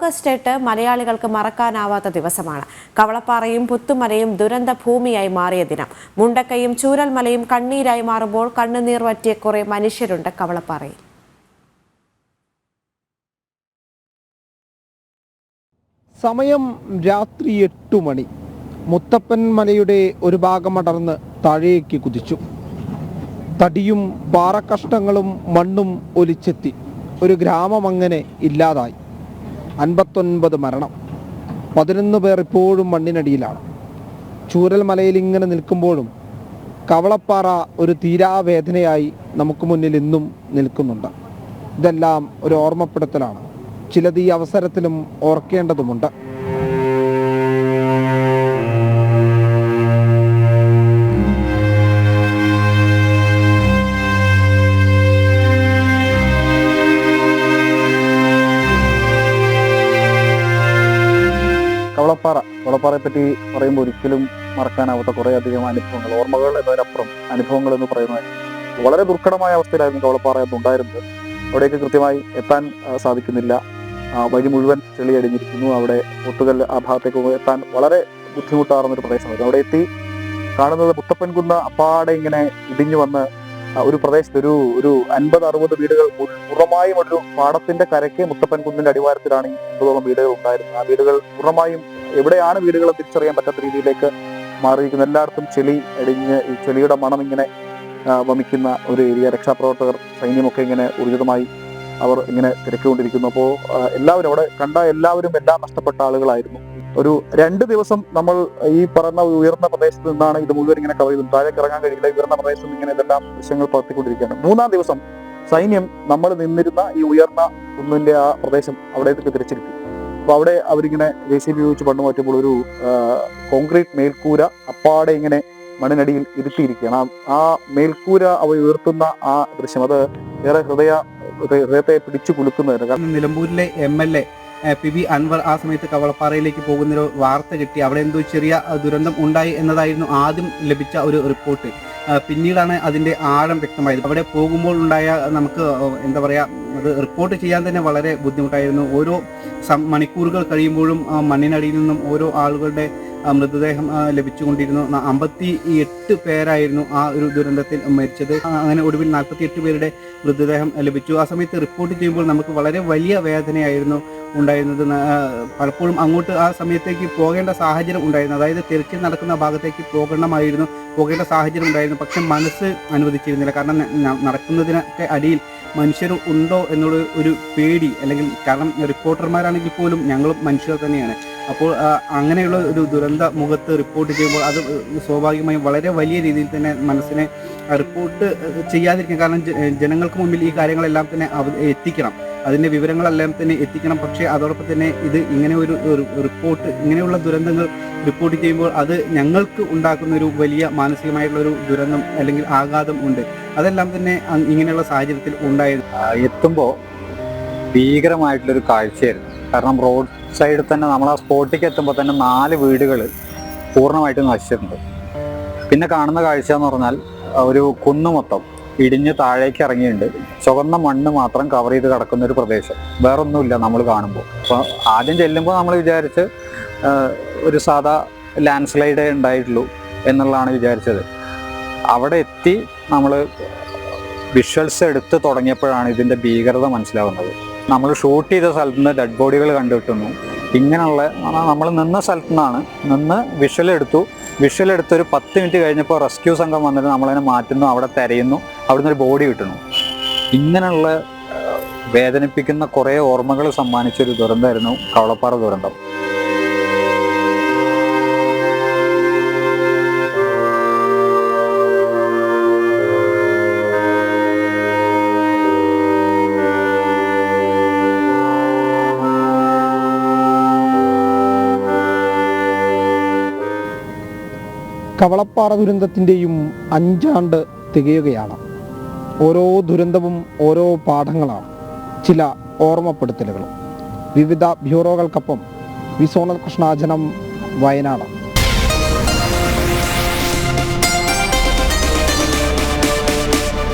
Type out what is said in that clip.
August 8 മലയാളികൾക്ക് മറക്കാനാവാത്ത ദിവസമാണ്. കവളപ്പാറയും പുത്തുമലയും ദുരന്ത ഭൂമിയായി മാറിയ ദിനം. മുണ്ടക്കയും ചൂരൽമലയും കണ്ണീരായി മാറുമ്പോൾ കണ്ണുനീർ വറ്റിയ കുറെ മനുഷ്യരുണ്ട് കവളപ്പാറയിൽ. സമയം രാത്രി 8 മണി. മുത്തപ്പൻ മലയുടെ ഒരു ഭാഗമടർന്ന് താഴേക്ക് കുതിച്ചു. തടിയും പാറക്കഷ്ണങ്ങളും മണ്ണും ഒലിച്ചെത്തി. ഒരു ഗ്രാമം അങ്ങനെ ഇല്ലാതായി. 59 മരണം. 11 പേർ ഇപ്പോഴും മണ്ണിനടിയിലാണ്. ചൂരൽമലയിൽ ഇങ്ങനെ നിൽക്കുമ്പോഴും കവളപ്പാറ ഒരു തീരാവേദനയായി നമുക്ക് മുന്നിൽ ഇന്നും നിൽക്കുന്നുണ്ട്. ഇതെല്ലാം ഒരു ഓർമ്മപ്പെടുത്തലാണ്. ചിലത് ഈ അവസരത്തിലും ഓർക്കേണ്ടതുമുണ്ട്. കവളപ്പാറയെ പറ്റി പറയുമ്പോൾ ഒരിക്കലും മറക്കാനാവാത്ത കുറേയധികം അനുഭവങ്ങൾ, ഓർമ്മകൾ എന്നതിനപ്പുറം അനുഭവങ്ങൾ എന്ന് പറയുന്നത് വളരെ ദുർഘടമായ അവസ്ഥയിലായിരുന്നു കവളപ്പാറ എന്നുണ്ടായിരുന്നത്. അവിടേക്ക് കൃത്യമായി എത്താൻ സാധിക്കുന്നില്ല. വഴി മുഴുവൻ ചെളിയടിഞ്ഞിരിക്കുന്നു. അവിടെ ഒത്തുകൽ ആ ഭാഗത്തേക്ക് എത്താൻ വളരെ ബുദ്ധിമുട്ടാർന്നൊരു പ്രദേശമായിരുന്നു. അവിടെ എത്തി കാണുന്നത് മുത്തപ്പൻകുന്ന് അപ്പാടെ ഇങ്ങനെ ഇടിഞ്ഞു വന്ന് ഒരു പ്രദേശത്ത് ഒരു 50-60 വീടുകൾ പൂർണ്ണമായും ഒരു പാടത്തിന്റെ കരയ്ക്ക് മുത്തപ്പൻകുന്നിന്റെ അടിവാരത്തിലാണ് ഈ 50ഓളം വീടുകൾ ഉണ്ടായിരുന്നത്. ആ വീടുകൾ പൂർണ്ണമായും എവിടെയാണ് വീടുകൾ തിരിച്ചറിയാൻ പറ്റാത്ത രീതിയിലേക്ക് മാറിയിരിക്കുന്നു. എല്ലായിടത്തും ചെളി അടിഞ്ഞ് ഈ ചെളിയുടെ മണം ഇങ്ങനെ വമിക്കുന്ന ഒരു ഏരിയ. രക്ഷാപ്രവർത്തകർ, സൈന്യമൊക്കെ ഇങ്ങനെ ഊർജിതമായി അവർ ഇങ്ങനെ തിരക്കിക്കൊണ്ടിരിക്കുന്നു. അപ്പോൾ എല്ലാവരും അവിടെ കണ്ട എല്ലാവരും എല്ലാം നഷ്ടപ്പെട്ട ആളുകളായിരുന്നു. ഒരു 2 ദിവസം നമ്മൾ ഈ പറഞ്ഞ ഉയർന്ന പ്രദേശത്ത് നിന്നാണ് ഇത് മുഴുവൻ ഇങ്ങനെ കവർ ചെയ്തു. താഴേക്ക് ഇറങ്ങാൻ കഴിയില്ല. ഉയർന്ന പ്രദേശത്ത് നിന്ന് ഇങ്ങനെ ഇതെല്ലാം ദൃശ്യങ്ങൾ പകർത്തിക്കൊണ്ടിരിക്കുകയാണ്. 3-ാം ദിവസം സൈന്യം നമ്മൾ നിന്നിരുന്ന ഈ ഉയർന്ന കുന്നിന്റെ ആ പ്രദേശം അവിടേക്ക് തിരിച്ചിരുത്തി. അപ്പൊ അവിടെ അവരിങ്ങനെ JCB ഉപയോഗിച്ച് മണ്ണ് മാറ്റുമ്പോൾ ഒരു കോൺക്രീറ്റ് മേൽക്കൂര അപ്പാടെ ഇങ്ങനെ മണ്ണിനടിയിൽ ഇരുത്തിയിരിക്കുകയാണ്. ആ മേൽക്കൂര അവർ ഉയർത്തുന്ന ആ ദൃശ്യം അത് ഏറെ ഹൃദയത്തെ പിടിച്ചു കുലുക്കുന്നതിന്. കാരണം നിലമ്പൂരിലെ MLA PB അൻവർ ആ സമയത്ത് കവളപ്പാറയിലേക്ക് പോകുന്നൊരു വാർത്ത കിട്ടി. അവിടെ എന്തോ ചെറിയ ദുരന്തം ഉണ്ടായി എന്നതായിരുന്നു ആദ്യം ലഭിച്ച ഒരു റിപ്പോർട്ട്. പിന്നീടാണ് അതിൻ്റെ ആഴം വ്യക്തമായത്. അവിടെ പോകുമ്പോൾ ഉണ്ടായ നമുക്ക് എന്താ പറയുക, അത് റിപ്പോർട്ട് ചെയ്യാൻ തന്നെ വളരെ ബുദ്ധിമുട്ടായിരുന്നു. ഓരോ മണിക്കൂറുകൾ കഴിയുമ്പോഴും മണ്ണിനടിയിൽ നിന്നും ഓരോ ആളുകളുടെ മൃതദേഹം ലഭിച്ചുകൊണ്ടിരുന്നു. 58 പേരായിരുന്നു ആ ഒരു ദുരന്തത്തിൽ മരിച്ചത്. അങ്ങനെ ഒടുവിൽ 48 പേരുടെ മൃതദേഹം ലഭിച്ചു. ആ സമയത്ത് റിപ്പോർട്ട് ചെയ്യുമ്പോൾ നമുക്ക് വളരെ വലിയ വേദനയായിരുന്നു ഉണ്ടായിരുന്നത്. പലപ്പോഴും അങ്ങോട്ട് ആ സമയത്തേക്ക് പോകേണ്ട സാഹചര്യം ഉണ്ടായിരുന്നു. അതായത് തിരച്ചിൽ നടക്കുന്ന ഭാഗത്തേക്ക് പോകേണ്ട സാഹചര്യം ഉണ്ടായിരുന്നു. പക്ഷെ മനസ്സ് അനുവദിച്ചിരുന്നില്ല. കാരണം നടക്കുന്നതിനൊക്കെ അടിയിൽ മനുഷ്യർ ഉണ്ടോ എന്നുള്ള ഒരു പേടി, അല്ലെങ്കിൽ കാരണം റിപ്പോർട്ടർമാരാണെങ്കിൽ പോലും ഞങ്ങളും മനുഷ്യർ തന്നെയാണ്. അപ്പോൾ അങ്ങനെയുള്ള ഒരു ദുരന്ത മുഖത്ത് റിപ്പോർട്ട് ചെയ്യുമ്പോൾ അത് സ്വാഭാവികമായും വളരെ വലിയ രീതിയിൽ തന്നെ മനസ്സിനെ റിപ്പോർട്ട് ചെയ്യാതിരിക്കും. കാരണം ജനങ്ങൾക്ക് മുമ്പിൽ ഈ കാര്യങ്ങളെല്ലാം തന്നെ എത്തിക്കണം, അതിൻ്റെ വിവരങ്ങളെല്ലാം തന്നെ എത്തിക്കണം. പക്ഷേ അതോടൊപ്പം തന്നെ ഇത് ഇങ്ങനെ ഒരു റിപ്പോർട്ട്, ഇങ്ങനെയുള്ള ദുരന്തങ്ങൾ റിപ്പോർട്ട് ചെയ്യുമ്പോൾ അത് ഞങ്ങൾക്ക് ഉണ്ടാക്കുന്ന ഒരു വലിയ മാനസികമായിട്ടുള്ള ഒരു ദുരന്തം അല്ലെങ്കിൽ ആഘാതം ഉണ്ട്. അതെല്ലാം തന്നെ ഇങ്ങനെയുള്ള സാഹചര്യത്തിൽ ഉണ്ടായിരുന്നു. എത്തുമ്പോൾ ഭീകരമായിട്ടുള്ളൊരു കാഴ്ചയായിരുന്നു. കാരണം റോഡ് സൈഡിൽ തന്നെ നമ്മൾ ആ സ്പോട്ടിലേക്ക് എത്തുമ്പോൾ തന്നെ 4 വീടുകൾ പൂർണ്ണമായിട്ട് നശിച്ചിട്ടുണ്ട്. പിന്നെ കാണുന്ന കാഴ്ച എന്ന് പറഞ്ഞാൽ ഒരു കുന്ന് മൊത്തം ഇടിഞ്ഞ് താഴേക്ക് ഇറങ്ങിയിട്ടുണ്ട്. ചുവന്ന മണ്ണ് മാത്രം കവർ ചെയ്ത് കിടക്കുന്ന ഒരു പ്രദേശം, വേറൊന്നുമില്ല നമ്മൾ കാണുമ്പോൾ. അപ്പോൾ ആദ്യം ചെല്ലുമ്പോൾ നമ്മൾ വിചാരിച്ച് ഒരു സാധാ ലാൻഡ് സ്ലൈഡ് ഉണ്ടായിട്ടുള്ളൂ എന്നുള്ളതാണ് വിചാരിച്ചത്. അവിടെ എത്തി നമ്മൾ വിഷ്വൽസ് എടുത്ത് തുടങ്ങിയപ്പോഴാണ് ഇതിൻ്റെ ഭീകരത മനസ്സിലാവുന്നത്. നമ്മൾ ഷൂട്ട് ചെയ്ത സ്ഥലത്ത് നിന്ന് ഡെഡ് ബോഡികൾ കണ്ടുകിട്ടുന്നു. ഇങ്ങനെയുള്ള നമ്മൾ നിന്ന സ്ഥലത്തു നിന്നാണ് വിഷ്വൽ എടുത്ത് ഒരു 10 മിനിറ്റ് കഴിഞ്ഞപ്പോൾ റെസ്ക്യൂ സംഘം വന്നിട്ട് നമ്മളതിനെ മാറ്റുന്നു, അവിടെ തിരയുന്നു, അവിടുന്ന് ഒരു ബോഡി കിട്ടുന്നു. ഇങ്ങനെയുള്ള വേദനിപ്പിക്കുന്ന കുറേ ഓർമ്മകൾ സമ്മാനിച്ചൊരു ദുരന്തമായിരുന്നു കവളപ്പാറ ദുരന്തം. കവളപ്പാറ ദുരന്തത്തിൻ്റെയും 5 ആണ്ട് തികയുകയാണ്. ഓരോ ദുരന്തവും ഓരോ പാഠങ്ങളാണ്, ചില ഓർമ്മപ്പെടുത്തലുകളും. വിവിധ ബ്യൂറോകൾക്കൊപ്പം വിസോണൽ കൃഷ്ണാജനം, വയനാട്.